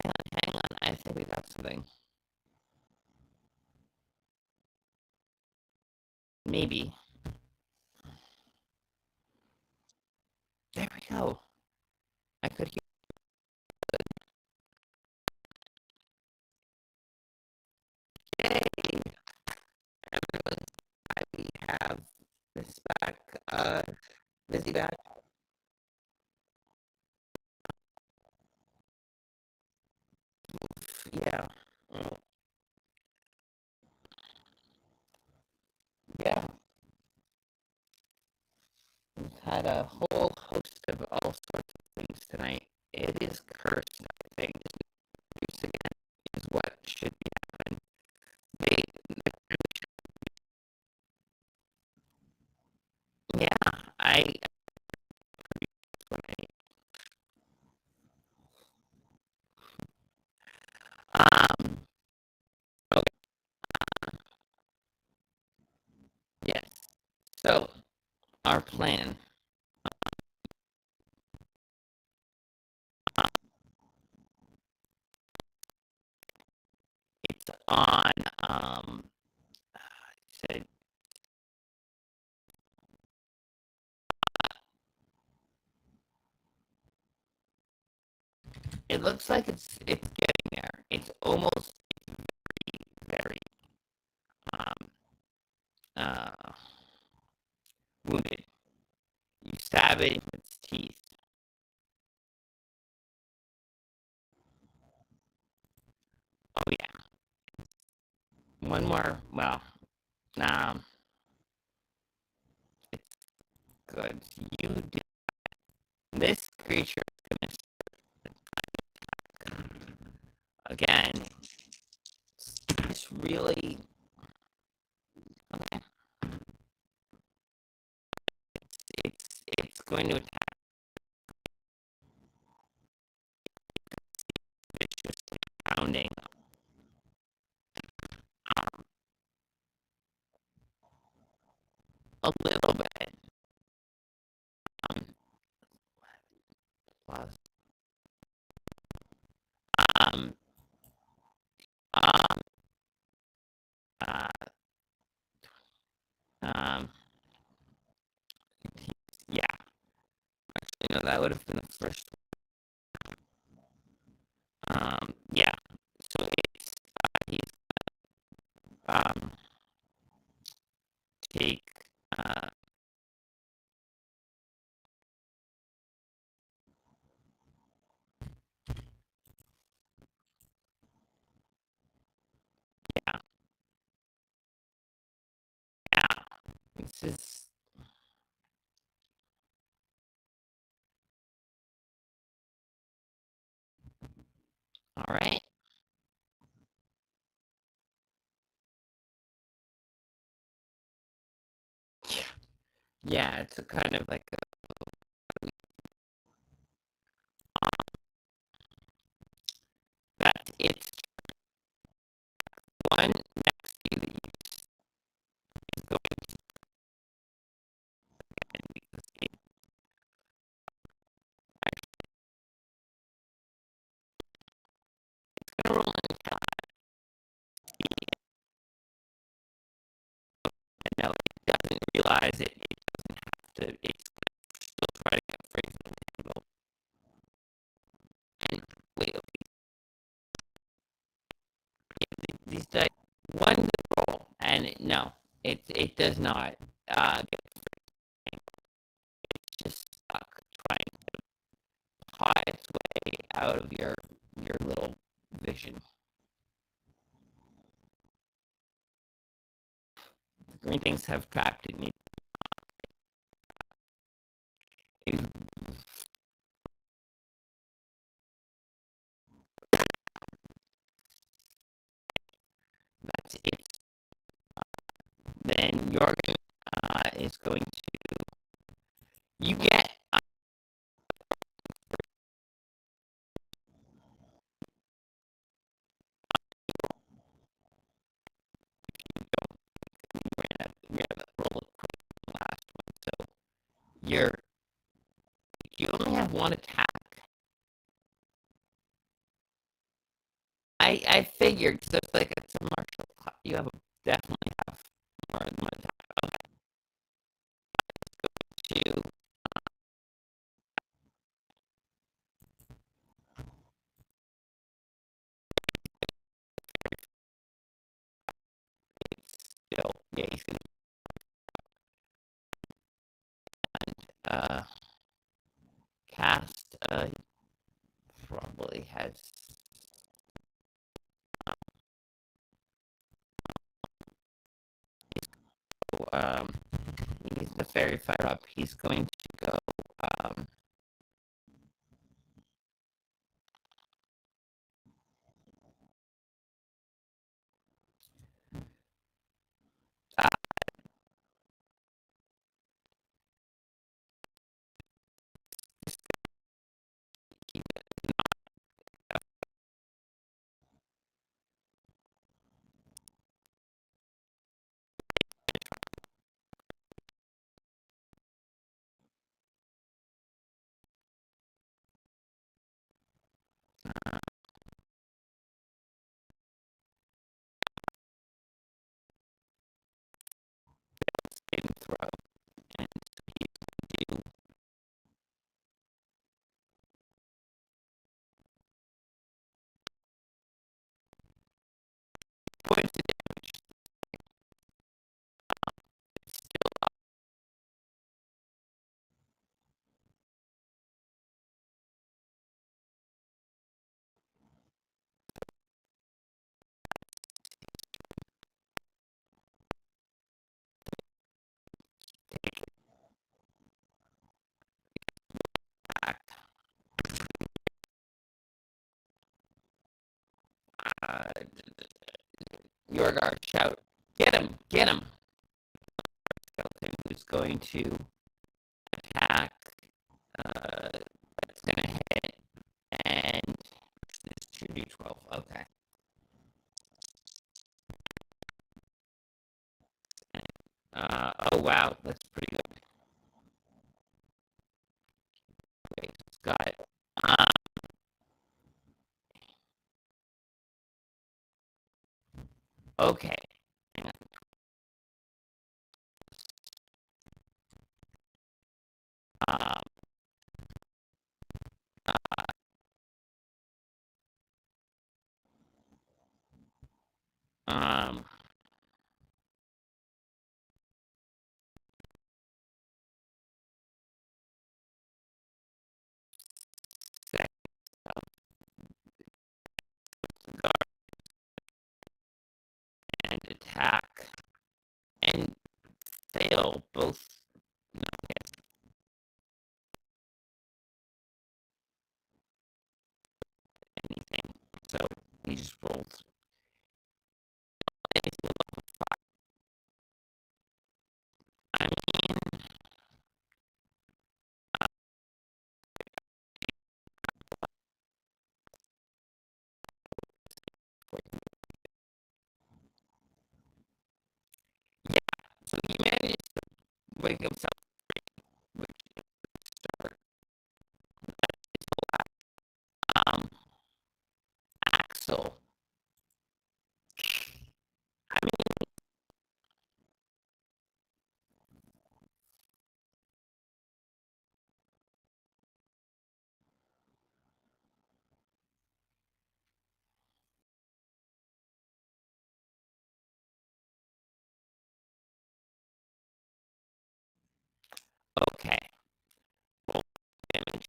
hang on, I think we got something. Maybe. There we go. I could hear. Yay! Everyone's happy to have this back. Busy back. Yeah. Yeah. We've had a whole host of all sorts of things tonight. It is cursed, I think. This again is what should be happening. Yeah, okay. Yes. So, our plan. It's on, said, it looks like it's getting there. It's almost very, wounded. You stab it with its teeth. Oh yeah. One more. Well, it's good. You did. This creature is gonna again. It's really okay. It's going to attack viciously, pounding. A little bit. Plus, um, um, uh, um, yeah. Actually, no, that would have been the first. Yeah. So it's he's take uh yeah, yeah. This is all right. Yeah, it's a kind of like that. It's one next to you that you is going to because it's gonna roll an intelligence. No, it doesn't realize it. It doesn't have to. It's still trying to get free from the table. And wait, okay. These dice, one good roll, and no, it does not get free. It's just stuck trying to paw its way out of your little vision. The green things have trapped it. Jorgen is going to. You get. We have a roll of the last one, so you only have one attack. I figured, so it's like it's a martial class. You definitely have more than one attack. Okay. Two. Still, yeah, he's gonna cast. Probably has. He's the fairy fire up. He's going to go. Throw, and he's going to going to damage. It's still up. Take it back. Yorgar, shout, get him, get him. Skeleton who's going to attack. That's gonna hit, and it's 2d12. Okay. Oh wow, that's pretty good. Okay, it's got it. Okay. Um, um, and attack and fail both. No, anything. So he just rolls anything above 5. I mean, yeah. So he managed to wake himself free, which is a start. Axel. I mean, okay. Roll damage.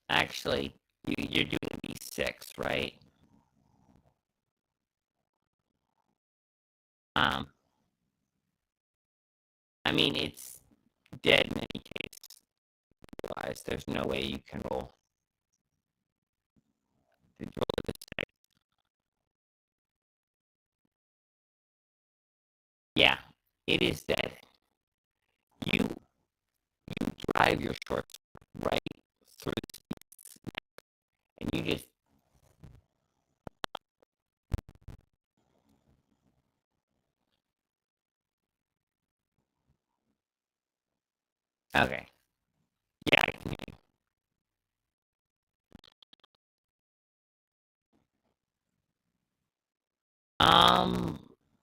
Actually, you're doing d6, right? Um, I mean, it's dead in any case. Otherwise, there's no way you can roll. Did you roll the 6? it is dead. You drive your short sword right through this beast's neck, and you just okay. Yeah, I can hear you.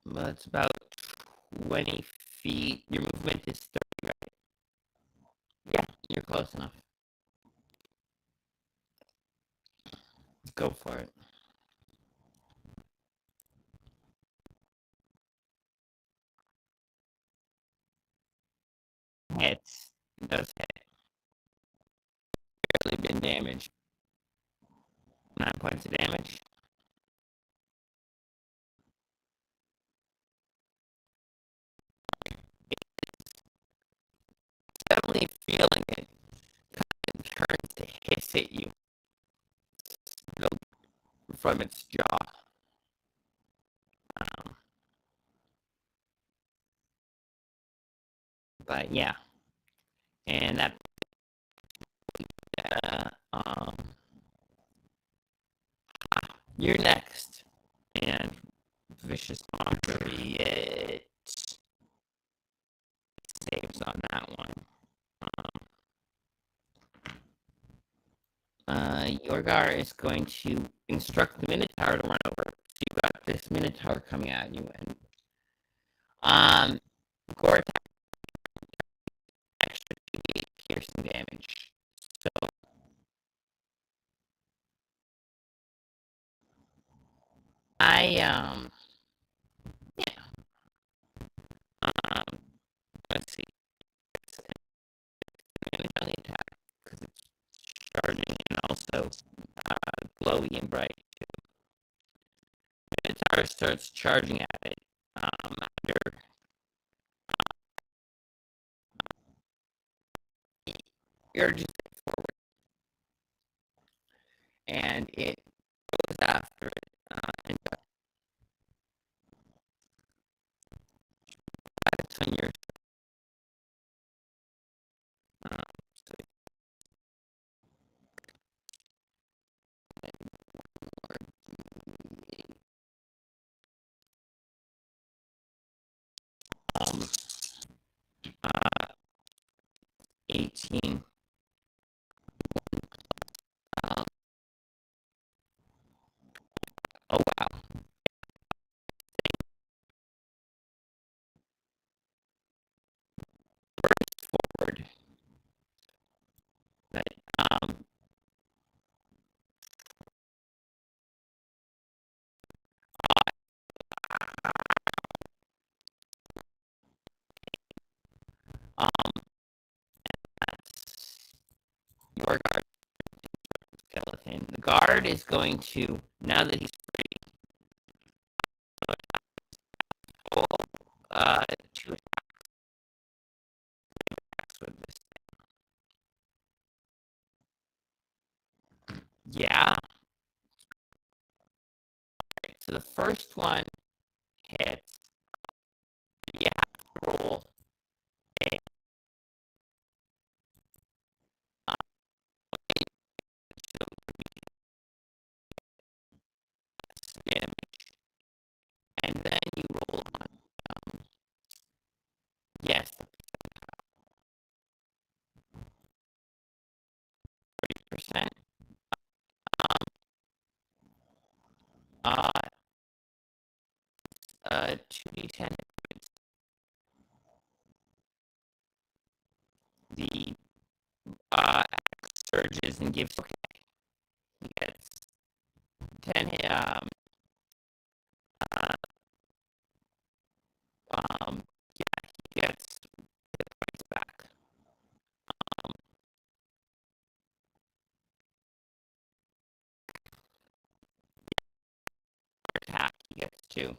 That's about 20 feet. Your movement is 30, right? Yeah, you're close enough. Go for it. Hits. It does hit. Barely been damaged. 9 points of damage. Definitely feeling it. Kind of turns to hiss at you from its jaw. But yeah, and that you're next, and vicious mockery. It saves on that one. Yorgar is going to instruct the Minotaur to run over. So you've got this Minotaur coming at you, and Gore extra 2d8 piercing damage. So yeah. Let's see. It's on the attack because it's charging and also glowy and bright. Minotaur starts charging at it. After urges it forward, and it goes after it. And that's on your. So, 18. Oh wow. Forward. But, that's your guard skeleton. The guard is going to, now that he's free, roll two attacks with this. Yeah. Right, so the first one hits. You have to roll a damage, and then you roll on. Yes, 30%. Uh, 2d10. The surges and gives. Okay, he gets 10 uh, yeah, he gets the points back. Attack, he gets 2.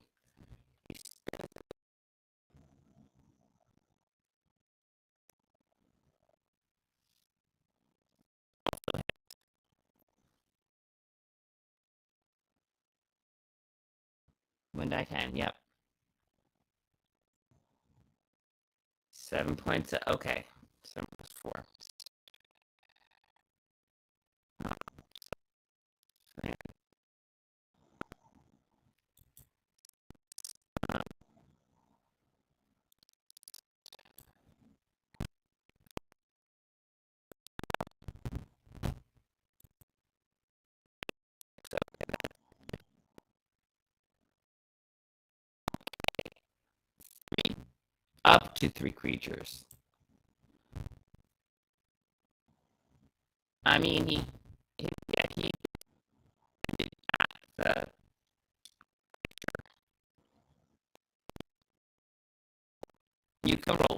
When I can, yep. 7 points. Okay. 7 plus 4. Up to 3 creatures. I mean, he uh, you can roll.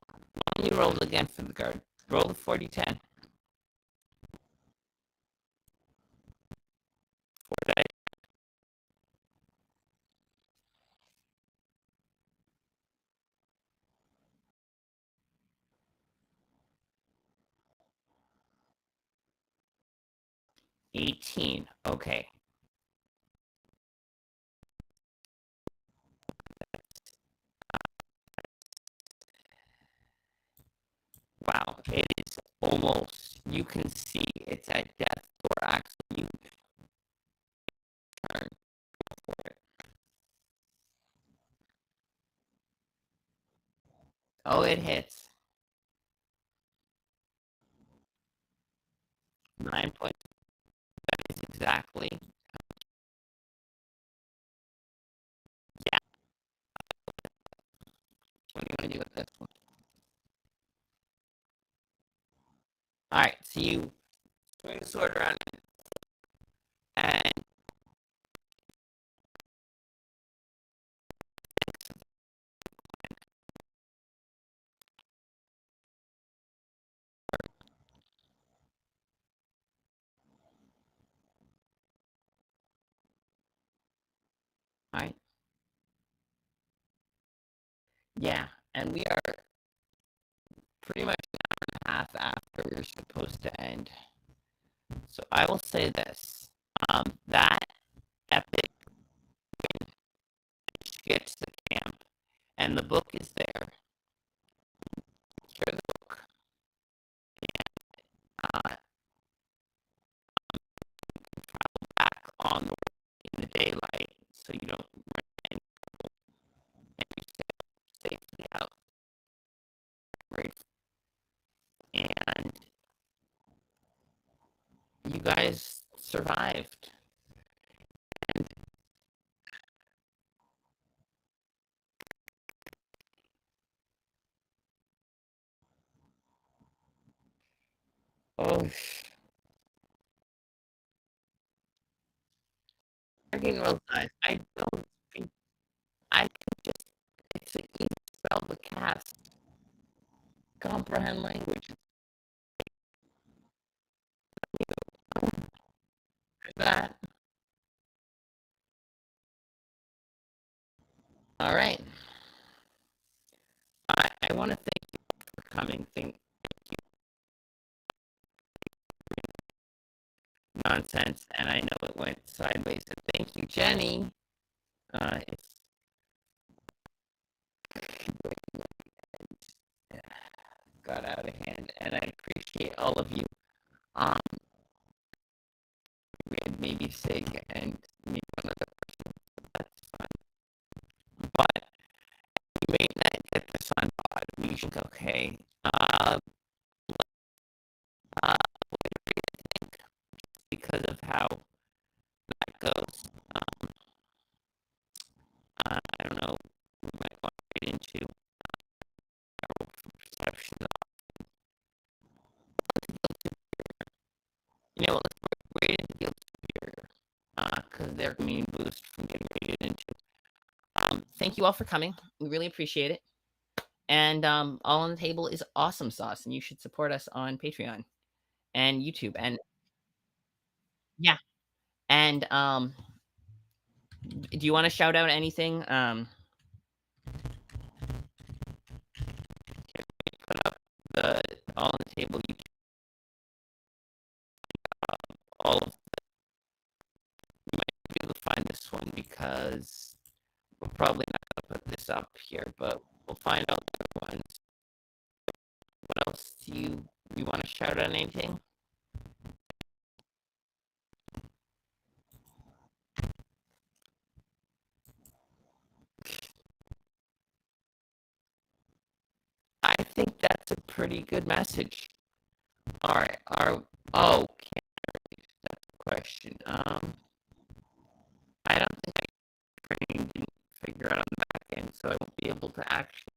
When you roll again for the guard, roll the 40-10. 4 dice. $18. Okay. Wow, it is almost, you can see it's at death or actually you turn for it. Oh, it hits. 9 points. That is exactly. Yeah. What do you want to do with this one? Alright, so you swing the sword around and alright. Yeah, and we are pretty much an hour and a half after we're supposed to end. So I will say this. That epic gets to camp, and the book is there. Share the book. And, travel back on the road in the daylight, so you don't run any trouble, and you stay safely out. Right? And you guys survived. And oh, freaking roll dice. I don't think I can just. It's an easy spell to cast. Comprehend language. That. All right. I want to thank you for coming. Thank you. Nonsense, and I know it went sideways. So thank you, Jenny. It's got out of hand, and I appreciate all of you. We had maybe Sig and maybe one other person. That's fine. But we may not get this on pod. We should okay. What do you think? Because of how that goes. I don't know. We might want to get into our perception. You know, let's rate into Guild Superior. Because they're immune boost from getting rated into. Thank you all for coming. We really appreciate it. And all on the table is awesome sauce, and you should support us on Patreon and YouTube. And yeah, and do you want to shout out anything? Put up the all on the table. You all of you might be able to find this one because we're probably not going to put this up here, but we'll find out the other ones. else you want to shout out? Anything? I think that's a pretty good message. All right. Oh, that's the question. I don't think I didn't figure out on the back end, so I won't be able to actually